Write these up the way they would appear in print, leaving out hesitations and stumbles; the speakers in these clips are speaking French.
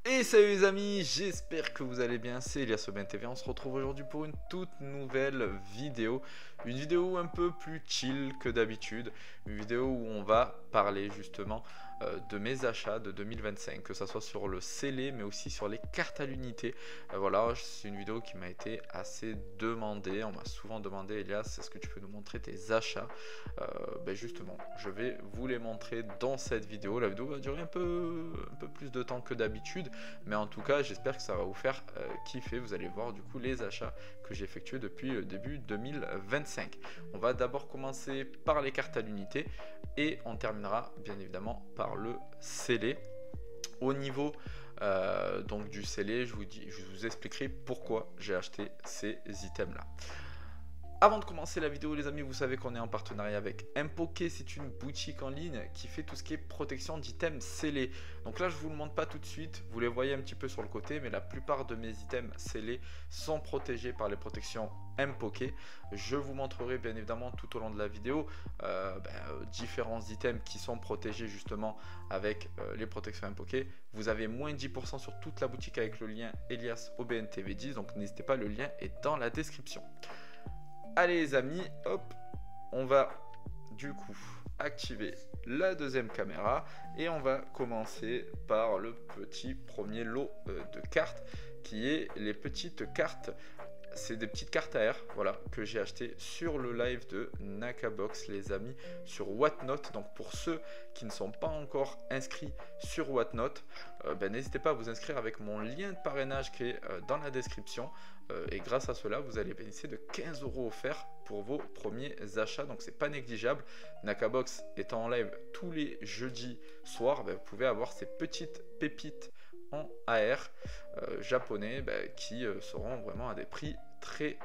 Et salut les amis, j'espère que vous allez bien, c'est Elias Aubin TV, on se retrouve aujourd'hui pour une toute nouvelle vidéo. Une vidéo un peu plus chill que d'habitude, une vidéo où on va parler justement de mes achats de 2025, que ce soit sur le scellé mais aussi sur les cartes à l'unité. Voilà, c'est une vidéo qui m'a été assez demandée, on m'a souvent demandé Elias, est-ce que tu peux nous montrer tes achats? Justement, je vais vous les montrer dans cette vidéo. La vidéo va durer un peu plus de temps que d'habitude, mais en tout cas j'espère que ça va vous faire kiffer. Vous allez voir du coup les achats que j'ai effectués depuis le début 2025. On va d'abord commencer par les cartes à l'unité et on terminera bien évidemment par le scellé. Au niveau donc du scellé, je vous expliquerai pourquoi j'ai acheté ces items là. Avant de commencer la vidéo les amis, vous savez qu'on est en partenariat avec Impoké, c'est une boutique en ligne qui fait tout ce qui est protection d'items scellés. Donc là je vous le montre pas tout de suite, vous les voyez un petit peu sur le côté, mais la plupart de mes items scellés sont protégés par les protections Impoké. Je vous montrerai bien évidemment tout au long de la vidéo différents items qui sont protégés justement avec les protections Impoké. Vous avez moins 10% sur toute la boutique avec le lien Elias Aubin TV 10, donc n'hésitez pas, le lien est dans la description. Allez les amis, hop, on va du coup activer la deuxième caméra et on va commencer par le petit premier lot de cartes qui est les petites cartes. C'est des petites cartes AR, voilà, que j'ai acheté sur le live de Nakabox les amis, sur Whatnot. Donc pour ceux qui ne sont pas encore inscrits sur Whatnot, n'hésitez pas à vous inscrire avec mon lien de parrainage qui est dans la description. Et grâce à cela, vous allez bénéficier de 15 € offerts pour vos premiers achats. Donc c'est pas négligeable. Nakabox étant en live tous les jeudis soirs, vous pouvez avoir ces petites pépites en AR japonais qui seront vraiment à des prix très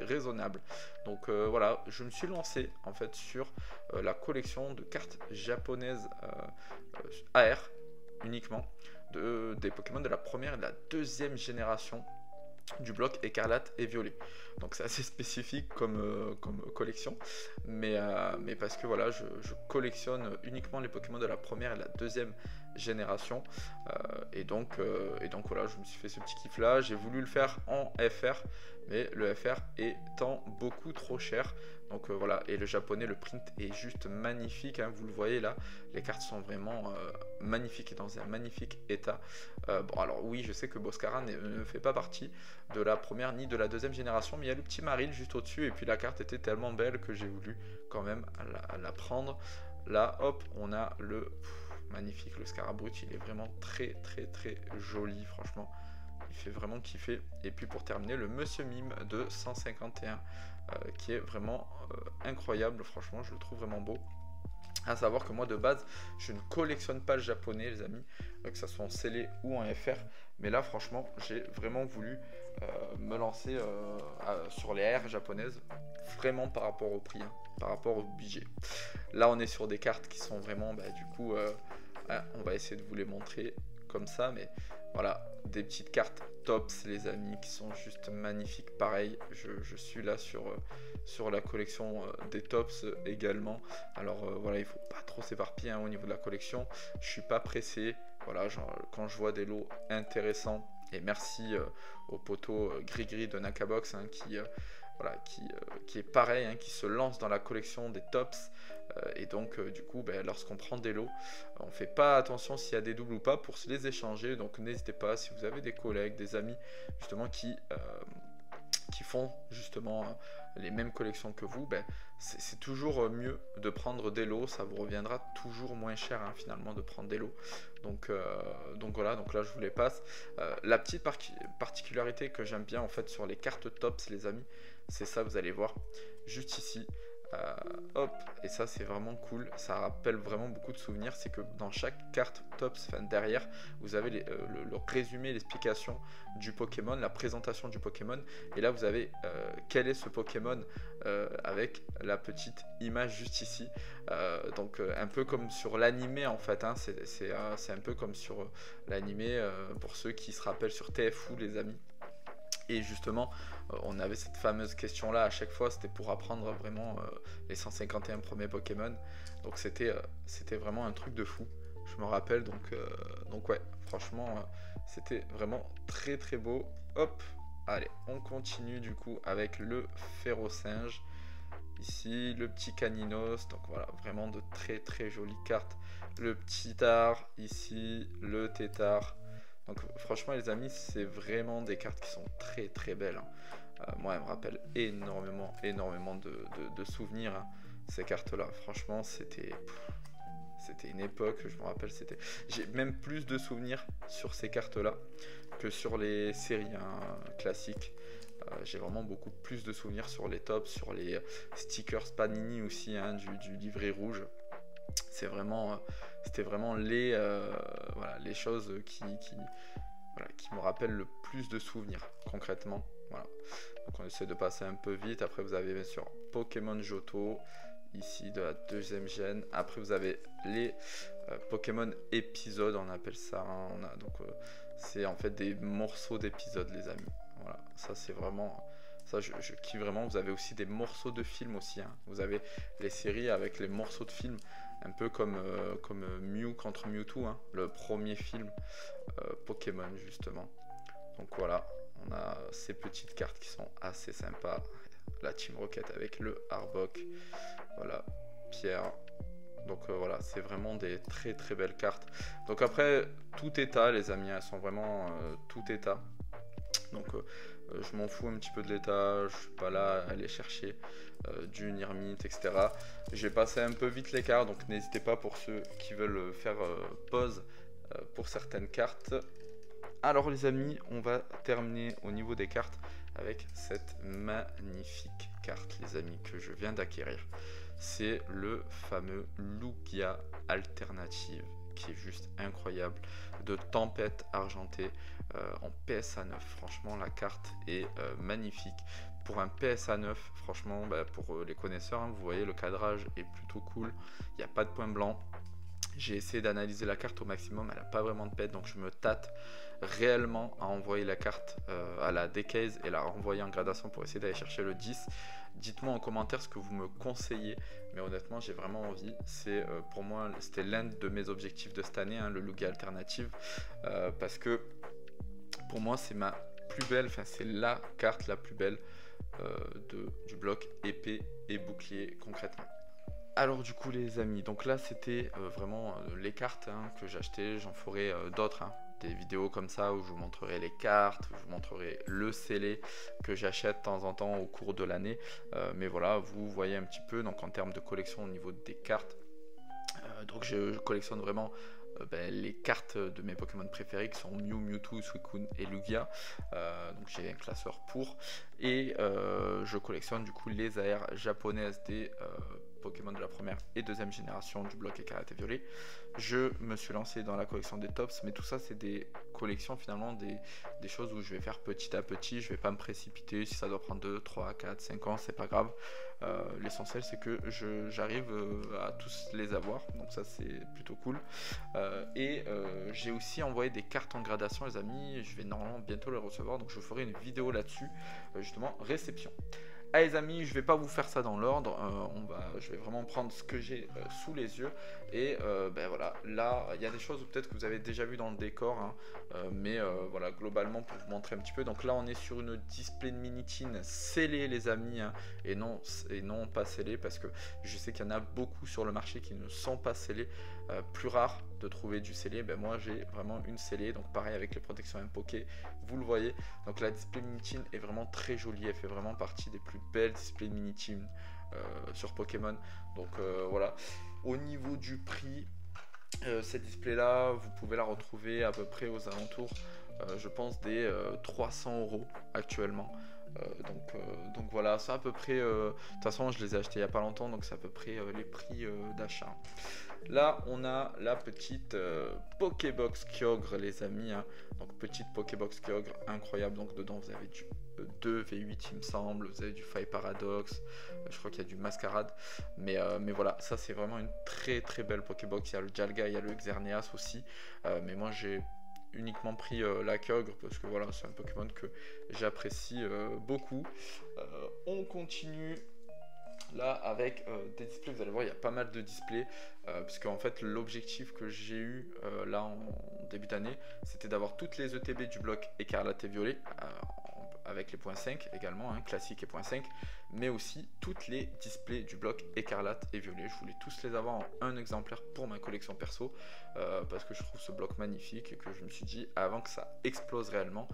raisonnable. Donc voilà, je me suis lancé en fait sur la collection de cartes japonaises AR uniquement des Pokémon de la première et de la deuxième génération du bloc écarlate et violet. Donc c'est assez spécifique comme collection, mais parce que voilà, je collectionne uniquement les Pokémon de la première et de la deuxième génération, et donc voilà, je me suis fait ce petit kiff là. J'ai voulu le faire en FR, mais le FR étant beaucoup trop cher. Donc voilà, et le japonais, le print est juste magnifique, hein, vous le voyez là, les cartes sont vraiment magnifiques et dans un magnifique état. Bon alors oui, je sais que Boscara ne fait pas partie de la première ni de la deuxième génération, mais il y a le petit Maril juste au-dessus, et puis la carte était tellement belle que j'ai voulu quand même la prendre. Là, hop, on a le magnifique, le Scarabrut, il est vraiment très joli, franchement. Il fait vraiment kiffer. Et puis pour terminer, le Monsieur Mime de 151 qui est vraiment incroyable, franchement je le trouve vraiment beau. À savoir que moi de base je ne collectionne pas le japonais les amis, que ça soit en scellé ou en FR, mais là franchement j'ai vraiment voulu me lancer sur les AR japonaises, vraiment par rapport au prix, hein, par rapport au budget. Là on est sur des cartes qui sont vraiment du coup on va essayer de vous les montrer comme ça, mais voilà, des petites cartes tops les amis qui sont juste magnifiques. Pareil, je suis là sur la collection des tops également. Alors voilà, il faut pas trop s'éparpiller au niveau de la collection. Je suis pas pressé, voilà, quand je vois des lots intéressants, et merci au poteau gris de Nakabox hein, qui est pareil, hein, qui se lance dans la collection des tops. Et donc du coup lorsqu'on prend des lots, on fait pas attention s'il y a des doubles ou pas pour se les échanger. Donc n'hésitez pas, si vous avez des collègues, des amis justement qui font justement les mêmes collections que vous, c'est toujours mieux de prendre des lots, ça vous reviendra toujours moins cher hein, finalement de prendre des lots. Donc voilà, donc là je vous les passe. La petite particularité que j'aime bien en fait sur les cartes tops les amis, c'est ça, vous allez voir juste ici. Hop, et ça c'est vraiment cool, ça rappelle vraiment beaucoup de souvenirs. C'est que dans chaque carte tops, enfin derrière, vous avez le résumé, l'explication du Pokémon, la présentation du Pokémon, et là vous avez quel est ce Pokémon avec la petite image juste ici. Donc un peu comme sur l'animé en fait, hein, c'est un peu comme sur l'animé pour ceux qui se rappellent sur TFU les amis. Et justement, on avait cette fameuse question là à chaque fois, c'était pour apprendre vraiment les 151 premiers Pokémon. Donc c'était vraiment un truc de fou. je me rappelle. Donc ouais, franchement, c'était vraiment très très beau. Hop, allez, on continue du coup avec le Férocinge. Ici, le petit Caninos, donc voilà, vraiment de très très jolies cartes. Le petit Tar, ici, le Tétard. Donc franchement les amis, c'est vraiment des cartes qui sont très très belles. Moi, elles me rappellent énormément de souvenirs, hein, ces cartes-là. Franchement, c'était une époque, je me rappelle, j'ai même plus de souvenirs sur ces cartes-là que sur les séries, hein, classiques. J'ai vraiment beaucoup plus de souvenirs sur les tops, sur les stickers Panini aussi, hein, du livret rouge. C'était vraiment voilà, les choses qui me rappellent le plus de souvenirs concrètement. Voilà. Donc on essaie de passer un peu vite. Après vous avez bien sûr Pokémon Johto, ici de la deuxième gène. Après vous avez les Pokémon épisodes, on appelle ça, hein. C'est en fait des morceaux d'épisodes les amis. Voilà, ça c'est vraiment, ça je kiffe vraiment. Vous avez aussi des morceaux de films aussi, hein. Vous avez les séries avec les morceaux de films, un peu comme Mew contre Mewtwo, hein, le premier film Pokémon justement. Donc voilà, on a ces petites cartes qui sont assez sympas. La Team Rocket avec le Arbok, voilà, Pierre. Donc voilà, c'est vraiment des très très belles cartes. Donc après, tout état les amis, elles sont vraiment tout état. Donc je m'en fous un petit peu de l'état, je suis pas là à aller chercher du Nirmit, etc. J'ai passé un peu vite les cartes, donc n'hésitez pas pour ceux qui veulent faire pause pour certaines cartes. Alors les amis, on va terminer au niveau des cartes avec cette magnifique carte les amis que je viens d'acquérir. C'est le fameux Lugia Alternative qui est juste incroyable, de Tempête Argentée en PSA 9. Franchement la carte est magnifique. Pour un PSA 9, franchement, pour les connaisseurs, hein, vous voyez le cadrage est plutôt cool, il n'y a pas de point blanc. J'ai essayé d'analyser la carte au maximum, elle n'a pas vraiment de pète, donc je me tâte réellement à envoyer la carte à la D-Case et la renvoyer en gradation pour essayer d'aller chercher le 10. Dites-moi en commentaire ce que vous me conseillez, mais honnêtement j'ai vraiment envie. Pour moi c'était l'un de mes objectifs de cette année, hein, le Lugia Alternative, parce que pour moi c'est ma plus belle, enfin c'est la carte la plus belle du bloc épée et bouclier concrètement. Alors du coup les amis, donc là c'était vraiment les cartes, hein, que j'achetais. J'en ferai d'autres, hein, des vidéos comme ça où je vous montrerai les cartes, où je vous montrerai le scellé que j'achète de temps en temps au cours de l'année. Mais voilà, vous voyez un petit peu, donc en termes de collection au niveau des cartes, donc je collectionne vraiment les cartes de mes Pokémon préférés qui sont Mew, Mewtwo, Suicune et Lugia. Donc j'ai un classeur pour. Et je collectionne du coup les AR japonaises des Pokémon de la première et deuxième génération du bloc écarlate et violet. Je me suis lancé dans la collection des tops, mais tout ça c'est des collections finalement, des choses où je vais faire petit à petit. Je vais pas me précipiter. Si ça doit prendre 2, 3, 4, 5 ans, c'est pas grave. L'essentiel c'est que j'arrive à tous les avoir, donc ça c'est plutôt cool. J'ai aussi envoyé des cartes en gradation les amis, je vais normalement bientôt les recevoir, donc je ferai une vidéo là-dessus, justement réception. Allez les amis, je vais pas vous faire ça dans l'ordre, je vais vraiment prendre ce que j'ai sous les yeux. Et voilà, là il y a des choses peut-être que vous avez déjà vu dans le décor, hein, mais voilà, globalement pour vous montrer un petit peu. Donc là on est sur une display de Minitine scellée les amis, hein, et non pas scellée, parce que je sais qu'il y en a beaucoup sur le marché qui ne sont pas scellés. Plus rare de trouver du scellé, moi j'ai vraiment une scellée, donc pareil avec les protections Impoké, vous le voyez. Donc la display Minitine est vraiment très jolie, elle fait vraiment partie des plus belles displays Minitine sur Pokémon. Donc voilà, au niveau du prix, cette display là vous pouvez la retrouver à peu près aux alentours je pense des 300 € actuellement. Donc voilà, c'est à peu près, de toute façon je les ai achetés il n'y a pas longtemps, donc c'est à peu près les prix d'achat. Là on a la petite Pokébox Kyogre les amis, hein. Donc petite Pokébox Kyogre incroyable, donc dedans vous avez du 2 V8 il me semble, vous avez du Fire Paradox, je crois qu'il y a du Mascarade, mais voilà, ça c'est vraiment une très très belle Pokébox. Il y a le Jalga, il y a le Xerneas aussi, mais moi j'ai uniquement pris la Kyogre parce que voilà, c'est un Pokémon que j'apprécie beaucoup. On continue là avec des displays, vous allez voir il y a pas mal de displays, parce qu'en fait l'objectif que j'ai eu là en début d'année, c'était d'avoir toutes les ETB du bloc écarlate et violet, avec les points 5 également, hein, classique et point 5, mais aussi toutes les displays du bloc écarlate et violet. Je voulais tous les avoir en un exemplaire pour ma collection perso, parce que je trouve ce bloc magnifique et que je me suis dit, avant que ça explose réellement,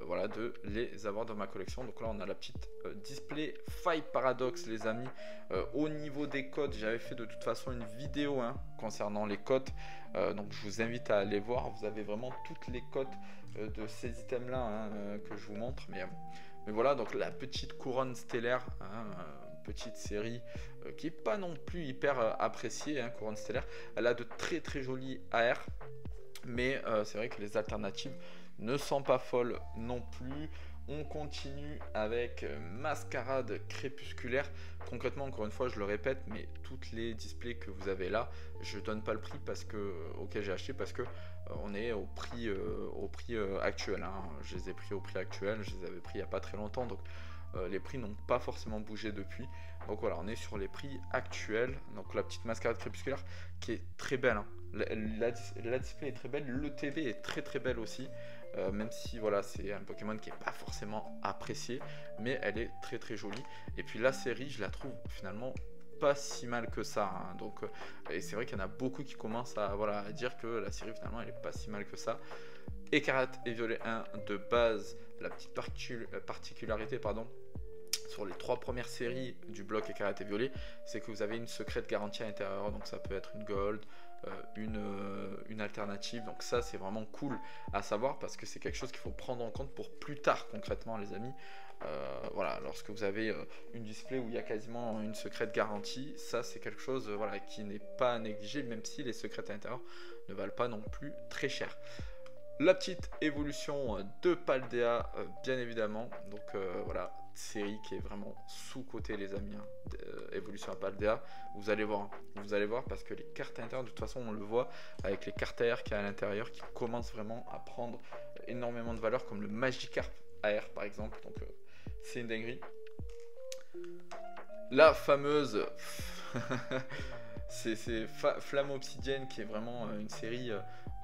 voilà, de les avoir dans ma collection. Donc là on a la petite display Five Paradox les amis. Au niveau des codes, j'avais fait de toute façon une vidéo hein, concernant les codes, donc je vous invite à aller voir. Vous avez vraiment toutes les codes de ces items là hein, que je vous montre, mais voilà, donc la petite couronne stellaire, hein, petite série qui est pas non plus hyper appréciée, hein, couronne stellaire. Elle a de très très jolis AR, mais c'est vrai que les alternatives ne sont pas folles non plus. On continue avec Mascarade Crépusculaire. Concrètement, encore une fois, je le répète, mais toutes les displays que vous avez là, je donne pas le prix parce que, auquel j'ai acheté, parce que on est au prix actuel. Hein. Je les ai pris au prix actuel, je les avais pris il n'y a pas très longtemps, donc les prix n'ont pas forcément bougé depuis. Donc voilà, on est sur les prix actuels. Donc la petite Mascarade Crépusculaire qui est très belle. Hein. La display est très belle, l'ETB est très très belle aussi. Même si voilà, c'est un Pokémon qui n'est pas forcément apprécié, mais elle est très très jolie. Et puis la série, je la trouve finalement pas si mal que ça. Hein. Donc, et c'est vrai qu'il y en a beaucoup qui commencent à, voilà, à dire que la série finalement elle est pas si mal que ça. Écarlate et violet 1 de base, la petite particularité pardon, sur les 3 premières séries du bloc écarlate et violet, c'est que vous avez une secrète garantie à l'intérieur. Donc ça peut être une gold, une alternative. Donc ça c'est vraiment cool à savoir parce que c'est quelque chose qu'il faut prendre en compte pour plus tard concrètement les amis. Voilà, lorsque vous avez une display où il y a quasiment une secrète garantie, ça c'est quelque chose voilà, qui n'est pas négligé, même si les secrètes à l'intérieur ne valent pas non plus très cher. La petite évolution de Paldea, bien évidemment. Donc voilà, série qui est vraiment sous-cotée les amis, hein, évolution à Paldea. Vous allez voir parce que les cartes à l'intérieur, de toute façon on le voit avec les cartes AR qu'il y a à l'intérieur qui commencent vraiment à prendre énormément de valeur, comme le Magikarp AR par exemple. Donc c'est une dinguerie. La fameuse c'est Flamme Obsidienne qui est vraiment une série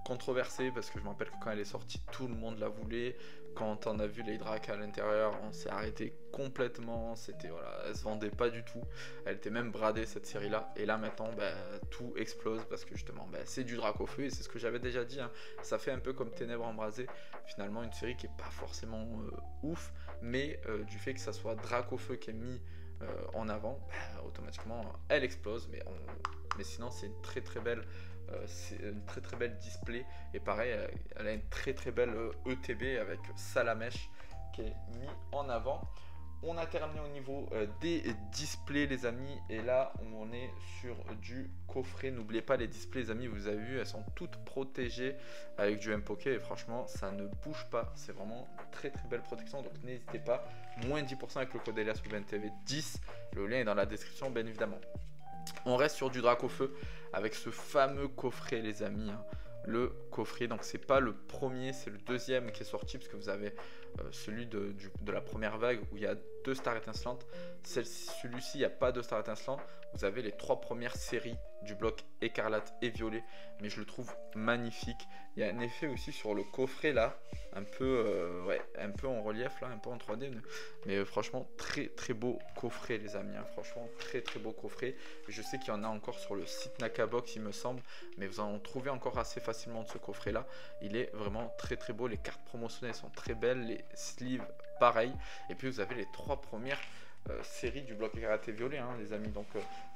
controversée parce que je me rappelle que quand elle est sortie tout le monde la voulait. Quand on a vu les Dracs à l'intérieur, on s'est arrêté complètement. C'était voilà, elle se vendait pas du tout. Elle était même bradée cette série là. Et là maintenant, bah, tout explose parce que justement, bah, c'est du Drac au feu et c'est ce que j'avais déjà dit. Hein. Ça fait un peu comme Ténèbres embrasées. Finalement, une série qui est pas forcément ouf, mais du fait que ça soit Drac au feu qui est mis en avant, bah, automatiquement, elle explose. Mais sinon, c'est une très très belle. C'est une très très belle display et pareil elle a une très très belle ETB avec Salamèche qui est mis en avant. On a terminé au niveau des displays les amis et là on est sur du coffret. N'oubliez pas les displays les amis, vous avez vu elles sont toutes protégées avec du M-Poké et franchement ça ne bouge pas, c'est vraiment une très très belle protection, donc n'hésitez pas, moins 10% avec le code EliasRubenTV 10, le lien est dans la description bien évidemment. On reste sur du Drac au feu avec ce fameux coffret les amis, hein. Le coffret, donc c'est pas le premier, c'est le deuxième qui est sorti parce que vous avez celui de la première vague où il y a 2 stars étincelantes. Celui-ci il n'y a pas de stars étincelantes. Vous avez les 3 premières séries du bloc écarlate et violet, mais je le trouve magnifique. Il y a un effet aussi sur le coffret là, un peu ouais, un peu en relief là, un peu en 3D, mais franchement très très beau coffret les amis, hein. Franchement très très beau coffret. Je sais qu'il y en a encore sur le site Nakabox il me semble, mais vous en trouvez encore assez facilement de ce coffret là. Il est vraiment très très beau, les cartes promotionnelles sont très belles, les sleeves pareil, et puis vous avez les 3 premières séries du bloc écarlate et violet, hein, les amis. Donc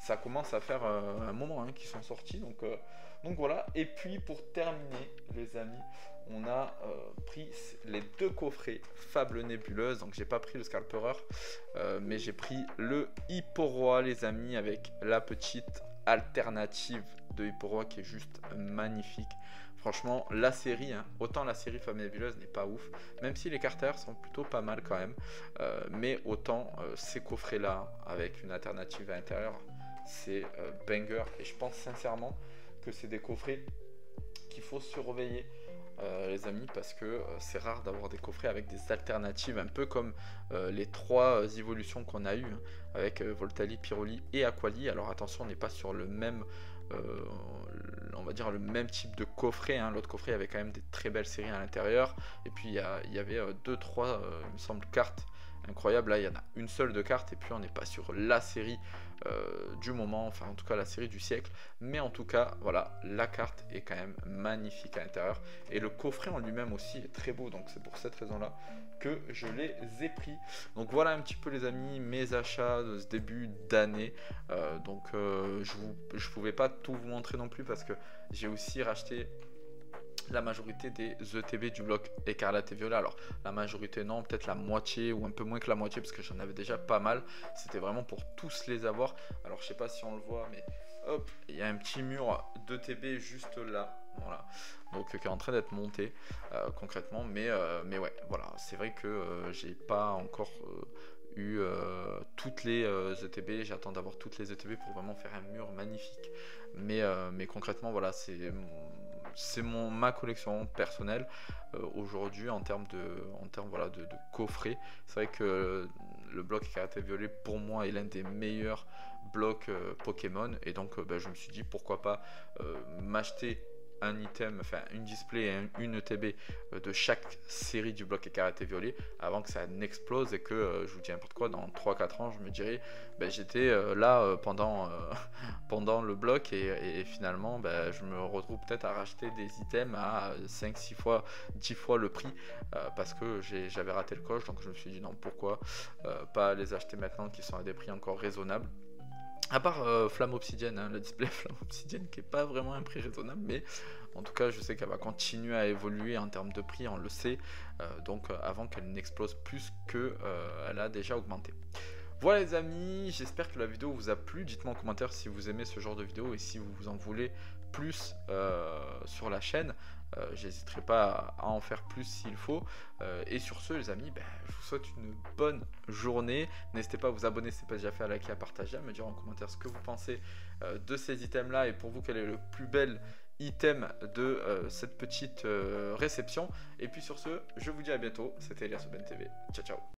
ça commence à faire un moment hein, qu'ils sont sortis. Donc voilà. Et puis pour terminer, les amis, on a pris les 2 coffrets Fable Nébuleuse. Donc j'ai pas pris le Scalperer, mais j'ai pris le Hipporoi, les amis, avec la petite alternative de Hipporoi qui est juste magnifique. Franchement, la série, hein, autant la série Fable Nébuleuse n'est pas ouf, même si les cartes AR sont plutôt pas mal quand même, mais autant ces coffrets-là, avec une alternative à l'intérieur, c'est banger. Et je pense sincèrement que c'est des coffrets qu'il faut surveiller les amis, parce que c'est rare d'avoir des coffrets avec des alternatives, un peu comme les trois évolutions qu'on a eues, hein, avec Voltali, Pyroli et Aquali. Alors attention, on n'est pas sur le même, on va dire le même type de coffret, hein. L'autre coffret avait quand même des très belles séries à l'intérieur, et puis il y avait 2-3, il me semble, cartes incroyables. Là il y en a une seule de cartes, et puis on n'est pas sur la série du moment, enfin en tout cas la série du siècle, mais en tout cas voilà, la carte est quand même magnifique à l'intérieur, et le coffret en lui-même aussi est très beau, donc c'est pour cette raison là que je les ai pris. Donc voilà un petit peu les amis mes achats de ce début d'année. Je pouvais pas tout vous montrer non plus, parce que j'ai aussi racheté la majorité des ETB du bloc écarlate et violet. Alors la majorité non, peut-être la moitié ou un peu moins que la moitié, parce que j'en avais déjà pas mal. C'était vraiment pour tous les avoir. Alors je sais pas si on le voit, mais hop, il y a un petit mur d'ETB juste là, voilà, donc qui est en train d'être monté concrètement, mais ouais, voilà, c'est vrai que j'ai pas encore eu toutes les ETB, j'attends d'avoir toutes les ETB pour vraiment faire un mur magnifique, mais concrètement voilà, c'est ma collection personnelle aujourd'hui en termes voilà, de coffret. C'est vrai que le bloc écarlate et violet pour moi est l'un des meilleurs blocs Pokémon, et donc je me suis dit pourquoi pas m'acheter un item, enfin une display et une ETB de chaque série du bloc écarlate et violet avant que ça n'explose, et que je vous dis n'importe quoi, dans 3-4 ans je me dirais j'étais là pendant le bloc, et finalement je me retrouve peut-être à racheter des items à 5-6 fois 10 fois le prix, parce que j'avais raté le coche. Donc je me suis dit non, pourquoi pas les acheter maintenant qui sont à des prix encore raisonnables. À part Flamme Obsidienne, hein, le display Flamme Obsidienne qui est pas vraiment un prix raisonnable, mais en tout cas je sais qu'elle va continuer à évoluer en termes de prix, on le sait, avant qu'elle n'explose plus qu'elle a déjà augmenté. Voilà les amis, j'espère que la vidéo vous a plu. Dites-moi en commentaire si vous aimez ce genre de vidéo et si vous en voulez plus sur la chaîne. J'hésiterai pas à en faire plus s'il faut. Et sur ce les amis, je vous souhaite une bonne journée. N'hésitez pas à vous abonner si ce n'est pas déjà fait, à liker, à partager, à me dire en commentaire ce que vous pensez de ces items là, et pour vous quel est le plus bel item de cette petite réception. Et puis sur ce, je vous dis à bientôt. C'était Elias Aubin TV. Ciao ciao.